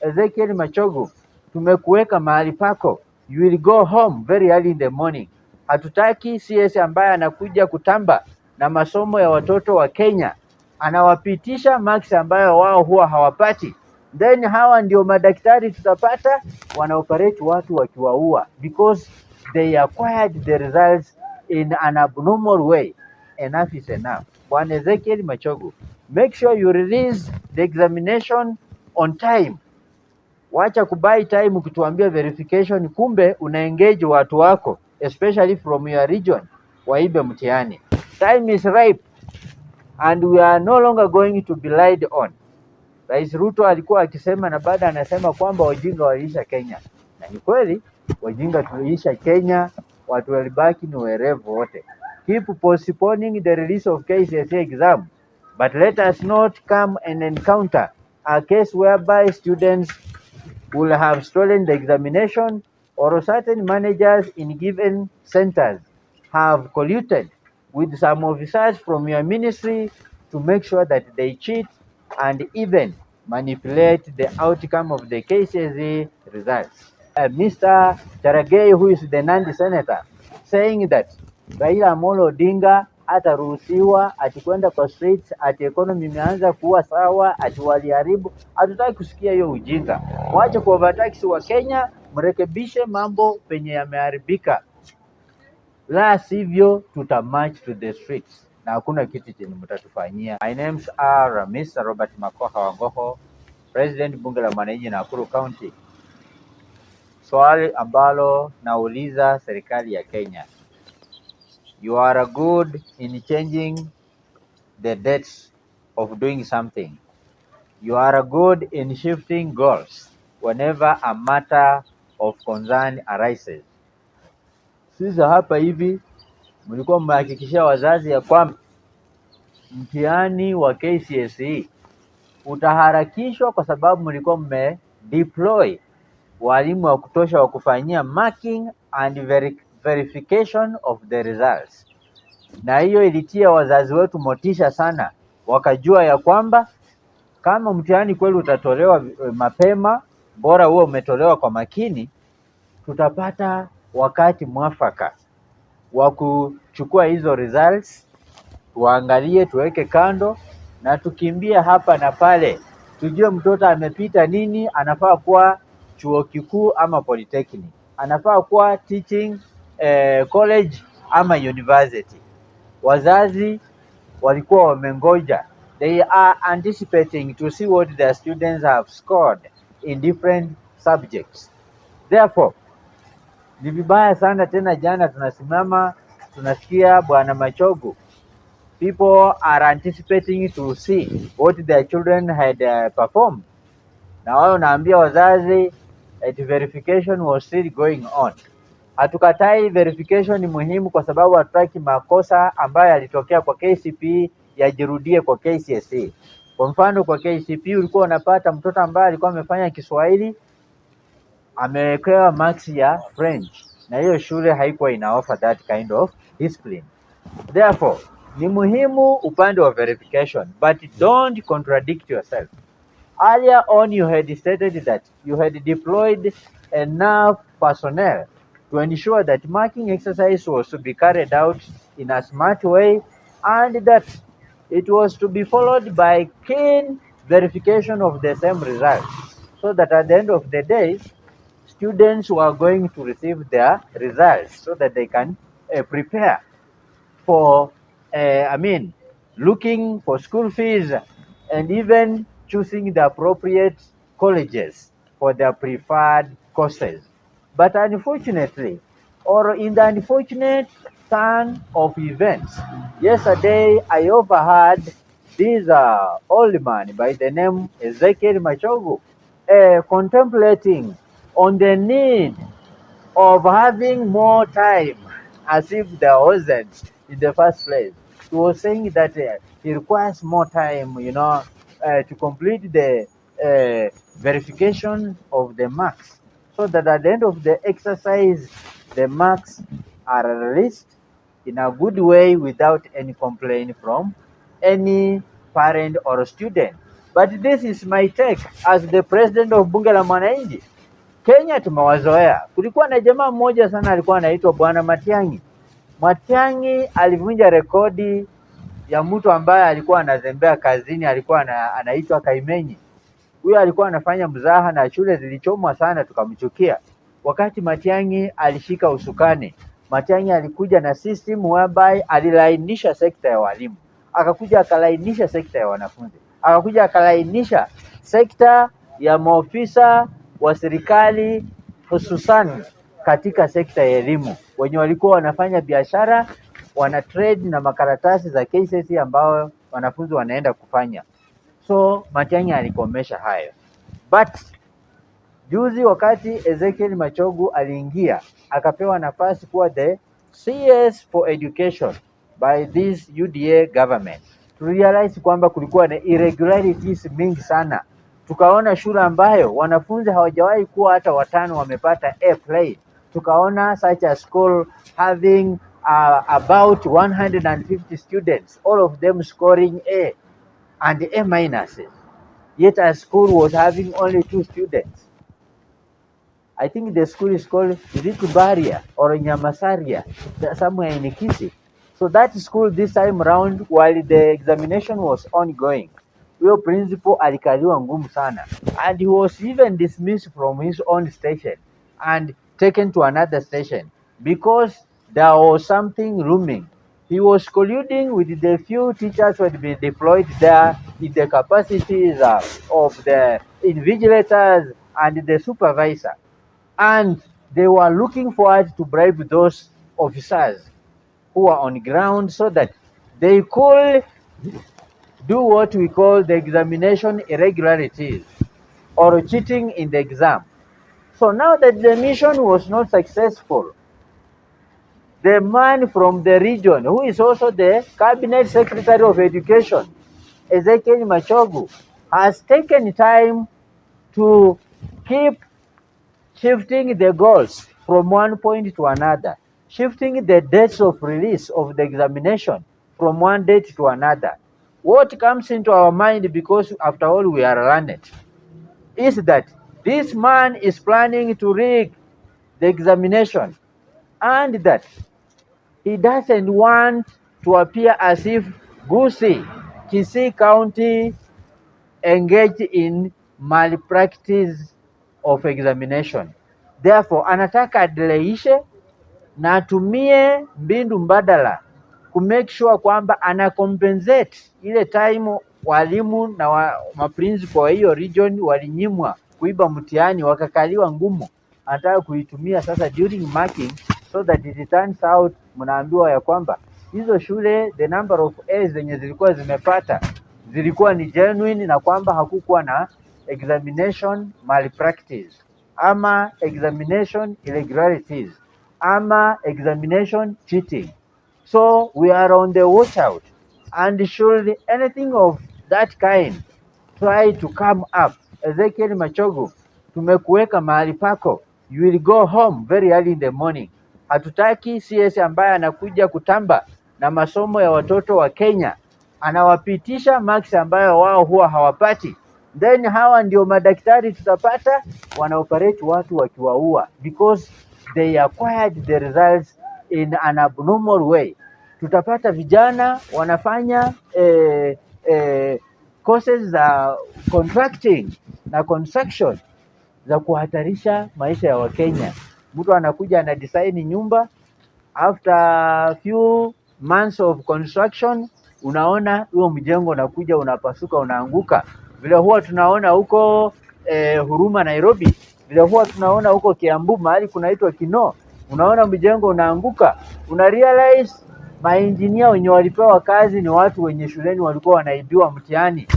Ezekiel Machogu, tumekuweka mahali pako, you will go home very early in the morning. Hatutaki CS ambaye anakuja kutamba na masomo ya watoto wa Kenya, anawapitisha marks ambayo wao huwa hawapati. Then hawa ndio madaktari tutapata wanaoperate watu wakiwaua, because they acquired the results in an abnormal way. Enough is enough. Bwana Ezekiel Machogu, make sure you release the examination on time. Wacha kubai time ukituambia verification, kumbe una engage watu wako especially from your region waibe mtihani. Time is ripe and we are no longer going to be lied on. Rais Ruto alikuwa akisema na baada anasema kwamba wajinga waliisha Kenya, na ni kweli wajinga tuliisha Kenya, watu walibaki ni werevu wote. Keep postponing the release of Kcse exam, but let us not come and encounter a case whereby students will have stolen the examination, or certain managers in given centers have colluded with some officers from your ministry to make sure that they cheat and even manipulate the outcome of the Kcse results. Mr. Cherargei, who is the Nandi senator, saying that Raila Amolo Odinga hataruhusiwa ati kwenda kwa streets, ati economy imeanza kuwa sawa, ati waliharibu. Hatutaki kusikia hiyo ujinga. Waache ku overtax wa Kenya, mrekebishe mambo penye yameharibika, la sivyo tutamarch to the streets na hakuna kitu chenye mtatufanyia. My names are Mr. Robert Makoha Wangoho, President Bunge la Mwananchi Nakuru County. Swali ambalo nauliza serikali ya Kenya, you are good in changing the dates of doing something. You are good in shifting goals whenever a matter of concern arises. Sisi hapa hivi mlikuwa mmehakikishia wazazi ya kwamba mtihani wa Kcse utaharakishwa kwa sababu mlikuwa mmedeploy walimu wa kutosha wa kufanyia marking and verification of the results. Na hiyo ilitia wazazi wetu motisha sana, wakajua ya kwamba kama mtihani kweli utatolewa mapema, bora huo umetolewa kwa makini, tutapata wakati mwafaka wa kuchukua hizo results, tuangalie, tuweke kando na tukimbia hapa na pale, tujue mtoto amepita nini, anafaa kuwa chuo kikuu ama polytechnic, anafaa kuwa teaching college ama university. Wazazi walikuwa wamengoja, they are anticipating to see what their students have scored in different subjects. Therefore, ni vibaya sana tena. Jana tunasimama tunasikia Bwana Machogu, people are anticipating to see what their children had performed. Na wao naambia wazazi that verification was still going on. Hatukatai verification ni muhimu kwa sababu hatutaki makosa ambayo yalitokea kwa KCPE yajirudie kwa Kcse. Kwa mfano kwa KCPE ulikuwa unapata mtoto ambaye alikuwa amefanya Kiswahili amewekewa marks ya French, na hiyo shule haikuwa ina offer that kind of discipline. Therefore, ni muhimu upande wa verification, but don't contradict yourself. Earlier on you had stated that you had deployed enough personnel to ensure that marking exercise was to be carried out in a smart way, and that it was to be followed by keen verification of the same results, so that at the end of the day, students were going to receive their results so that they can prepare for, looking for school fees and even choosing the appropriate colleges for their preferred courses. But unfortunately, or in the unfortunate turn of events, yesterday I overheard this old man by the name Ezekiel Machogu contemplating on the need of having more time, as if there wasn't in the first place. He was saying that he requires more time, to complete the verification of the marks, so that at the end of the exercise, the marks are released in a good way without any complaint from any parent or student. But this is my take as the president of bunge la mwananchi. Kenya tumewazoea. Kulikuwa na jamaa mmoja sana alikuwa anaitwa Bwana Matiang'i. Matiang'i alivunja rekodi ya mtu ambaye alikuwa anazembea kazini, alikuwa anaitwa Kaimenyi. Huyo alikuwa anafanya mzaha na shule zilichomwa sana, tukamchukia. Wakati Matiang'i alishika usukani, Matiang'i alikuja na system whereby alilainisha sekta ya walimu, akakuja akalainisha sekta ya wanafunzi, akakuja akalainisha sekta ya maofisa wa serikali, hususan katika sekta ya elimu, wenye walikuwa wanafanya biashara, wana trade na makaratasi za Kcse ambao wanafunzi wanaenda kufanya. So Matiang'i alikomesha hayo. But juzi wakati Ezekiel Machogu aliingia, akapewa nafasi kuwa the CS for education by this UDA government, tulirealize kwamba kulikuwa na irregularities mingi sana. Tukaona shule ambayo wanafunzi hawajawahi kuwa hata watano wamepata A+. Tukaona such a school having about 150 students, all of them scoring A and A-. Yet a school was having only 2 students. I think the school is called Baria or Nyamasaria, somewhere in Kcse. So that school this time around, while the examination was ongoing, huyo principal alikaliwa ngumu sana, and he was even dismissed from his own station and taken to another station because there was something looming. He was colluding with the few teachers who had been deployed there in the capacities of the invigilators and the supervisor. And they were looking forward to bribe those officers who were on ground so that they could do what we call the examination irregularities or cheating in the exam. So now that the mission was not successful, the man from the region, who is also the Cabinet Secretary of Education, Ezekiel Machogu, has taken time to keep shifting the goals from one point to another, shifting the dates of release of the examination from one date to another. What comes into our mind, because after all we are learned, is that this man is planning to rig the examination, and that he doesn't want to appear as if Kcse County engaged in malpractice of examination. Therefore, anataka adelaishe na atumie mbinu mbadala ku make sure kwamba ana compensate ile time walimu na maprincipal wa hiyo region walinyimwa kuiba mtihani wakakaliwa ngumu. Anataka kuitumia sasa during marking, so that it turns out mnaambiwa ya kwamba hizo shule the number of A's zenye zilikuwa zimepata zilikuwa ni genuine, na kwamba hakukuwa na examination malpractice ama examination irregularities ama examination cheating. So we are on the watch out, and should anything of that kind try to come up, Ezekiel Machogu, tumekuweka mahali pako, you will go home very early in the morning. Hatutaki CS ambaye anakuja kutamba na masomo ya watoto wa Kenya, anawapitisha marks ambayo wao huwa hawapati. Then hawa ndio madaktari tutapata wanaoperate watu wakiwaua, because they acquired the results in an abnormal way. Tutapata vijana wanafanya courses za contracting na construction za kuhatarisha maisha ya Wakenya. Mtu anakuja ana design nyumba, after few months of construction unaona huo mjengo unakuja unapasuka, unaanguka. Vile huwa tunaona huko Huruma Nairobi, vile huwa tunaona huko Kiambu mahali kunaitwa Kino, unaona mjengo unaanguka. Una realize maengineer wenye walipewa kazi ni watu wenye shuleni walikuwa wanaibiwa mtihani.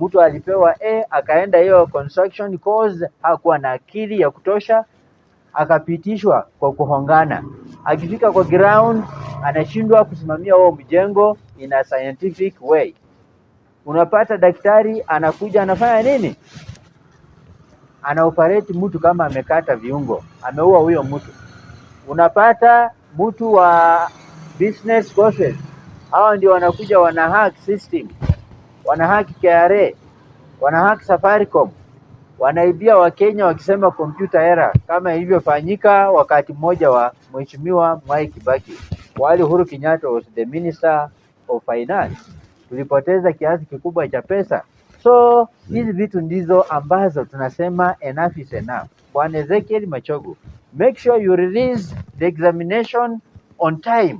Mtu alipewa A akaenda hiyo construction course, hakuwa na akili ya kutosha, akapitishwa kwa kuhongana. Akifika kwa ground anashindwa kusimamia huo mjengo in a scientific way. Unapata daktari anakuja anafanya nini? Anaoperate mtu kama amekata viungo, ameua huyo mtu. Unapata mtu wa business courses, hao ndio wanakuja wana hack system, wana hack KRA. wanahack Safaricom, wanaibia Wakenya wakisema computer error, kama ilivyofanyika wakati mmoja wa Mheshimiwa Mwai Kibaki, while Uhuru Kenyatta was the Minister of Finance. Tulipoteza kiasi kikubwa cha pesa. So hizi vitu ndizo ambazo tunasema enough is enough. Bwana Ezekiel Machogu, make sure you release the examination on time.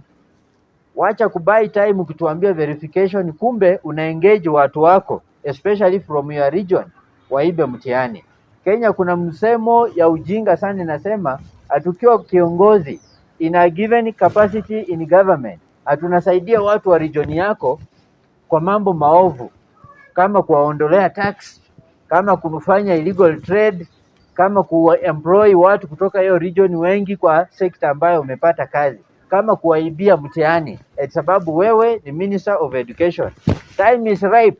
Wacha kubai time ukituambia verification, kumbe una engage watu wako especially from your region waibe mtihani. Kenya kuna msemo ya ujinga sana inasema, atukiwa kiongozi in a given capacity in government, atunasaidia watu wa region yako kwa mambo maovu, kama kuwaondolea tax, kama kufanya illegal trade, kama kuemploy watu kutoka hiyo region wengi kwa sekta ambayo umepata kazi, kama kuwaibia mtihani, sababu wewe ni Minister of Education. Time is ripe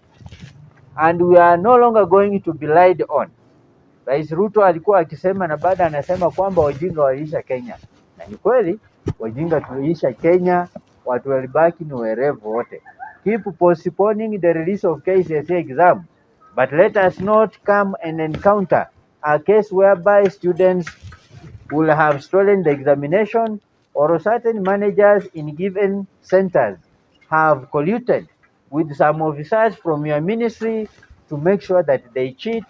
and we are no longer going to be lied on. Rais Ruto alikuwa akisema na baada anasema kwamba wajinga waliisha Kenya, na ni kweli wajinga tuliisha Kenya, watu walibaki ni werevu wote. Keep postponing the release of Kcse exam, but let us not come and encounter a case whereby students will have stolen the examination, or certain managers in given centers have colluded with some officers from your ministry to make sure that they cheat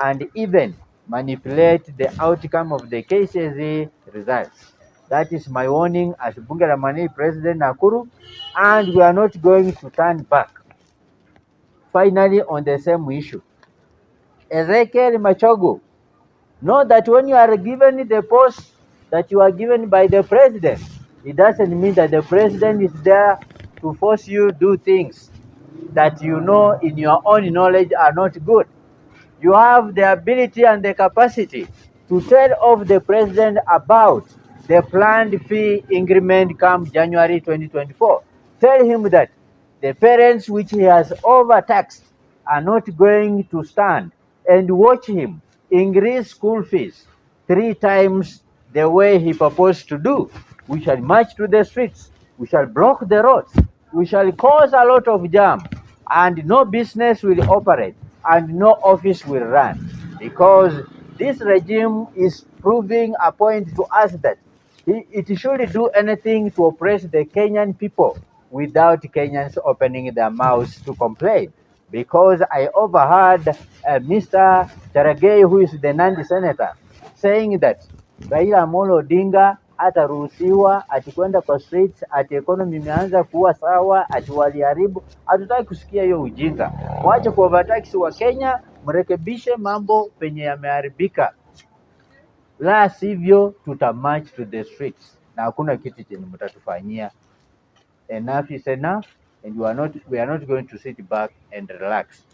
and even manipulate the outcome of the Kcse results. That is my warning as Bunge la Mani President Nakuru, and we are not going to turn back. Finally, on the same issue, Ezekiel Machogu, know that when you are given the post that you are given by the president, it doesn't mean that the president is there to force you to do things that you know in your own knowledge are not good. You have the ability and the capacity to tell off the president about the planned fee increment come January 2024. Tell him that the parents which he has overtaxed are not going to stand and watch him increase school fees 3 times the way he proposed to do. We shall march to the streets, we shall block the roads, we shall cause a lot of jam, and no business will operate and no office will run, because this regime is proving a point to us that it should do anything to oppress the Kenyan people without Kenyans opening their mouths to complain. Because I overheard Mr. Cherargei, who is the Nandi senator, saying that Raila Amolo Odinga ataruhusiwa atikwenda kwa streets, ati economy imeanza kuwa sawa, ati waliharibu. Hatutaki kusikia hiyo ujinga. Mwache kuovertax wa Kenya, mrekebishe mambo penye yameharibika. La sivyo tutamarch to the streets na hakuna kitu chenye mtatufanyia. Enough is enough, and we are not going to sit back and relax.